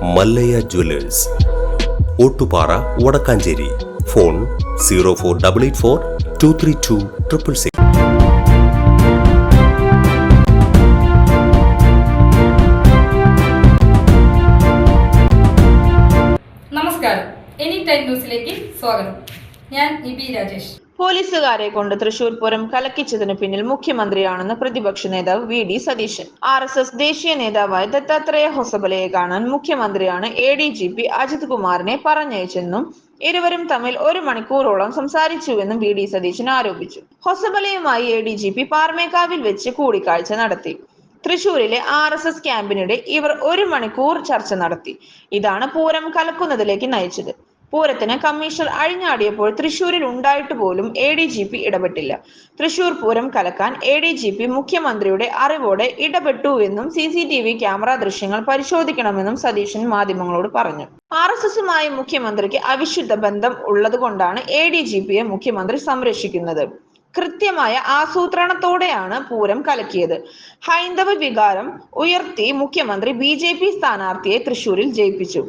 Mallayya Jewellers, Ottupara, Vadakkanchery. Phone 0484 232 666. നമസ്കാരം, any time ന്യൂസിലേക്ക് സ്വാഗതം. ഞാൻ നിബി രാജേഷ്. പോലീസുകാരെ കൊണ്ട് തൃശൂർ പൂരം കലക്കിച്ചതിന് പിന്നിൽ മുഖ്യമന്ത്രിയാണെന്ന് പ്രതിപക്ഷ നേതാവ് വി ഡി സതീശൻ. RSS ദേശീയ നേതാവായ ദത്താത്രേയ ഹൊസബലയെ കാണാൻ മുഖ്യമന്ത്രിയാണ് ADGP അജിത് കുമാറിനെ പറഞ്ഞയച്ചെന്നും ഇരുവരും തമ്മിൽ 1 മണിക്കൂറോളം സംസാരിച്ചുവെന്നും വി ഡി സതീശൻ ആരോപിച്ചു. ഹൊസബലയുമായി ADGP പാർമേക്കാവിൽ വെച്ച് കൂടിക്കാഴ്ച നടത്തി. തൃശൂരിലെ RSS ക്യാമ്പിനിടെ ഇവർ 1 മണിക്കൂർ ചർച്ച നടത്തി. ഇതാണ് പൂരം കലക്കുന്നതിലേക്ക് നയിച്ചത്. പൂരത്തിന് കമ്മീഷണർ അഴിഞ്ഞാടിയപ്പോൾ തൃശൂരിൽ ഉണ്ടായിട്ട് പോലും ADGP ഇടപെട്ടില്ല. തൃശൂർ പൂരം കലക്കാൻ ADGP മുഖ്യമന്ത്രിയുടെ അറിവോടെ ഇടപെട്ടുവെന്നും CCTV ക്യാമറ ദൃശ്യങ്ങൾ പരിശോധിക്കണമെന്നും സതീശൻ മാധ്യമങ്ങളോട് പറഞ്ഞു. RSSുമായി മുഖ്യമന്ത്രിക്ക് അവിശുദ്ധ ബന്ധം ഉള്ളതുകൊണ്ടാണ് ADGPയെ മുഖ്യമന്ത്രി സംരക്ഷിക്കുന്നത്. കൃത്യമായ ആസൂത്രണത്തോടെയാണ് പൂരം കലക്കിയത്. ഹൈന്ദവ വികാരം ഉയർത്തി മുഖ്യമന്ത്രി BJP സ്ഥാനാർത്ഥിയെ തൃശൂരിൽ ജയിപ്പിച്ചു.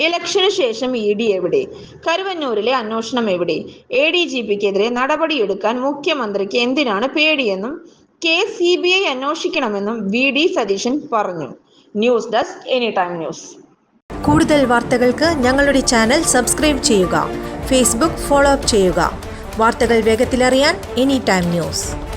ഇലക്ഷന് ശേഷം ED എവിടെ? കരുവന്നൂരിലെ അന്വേഷണം എവിടെ? ADGPക്കെതിരെ നടപടിയെടുക്കാൻ മുഖ്യമന്ത്രിക്ക് എന്തിനാണ് പേടിയെന്നും കേസ് CBI അന്വേഷിക്കണമെന്നും VD സതീശൻ പറഞ്ഞു. News desk any time news. കൂടുതൽ വാർത്തകൾക്ക് ഞങ്ങളുടെ ചാനൽ സബ്സ്ക്രൈബ് ചെയ്യുക. ഫേസ്ബുക്ക് ഫോളോ അപ്പ് ചെയ്യുക. വാർത്തകൾ വേഗത്തിലറിയാൻ എനി ടൈം ന്യൂസ്.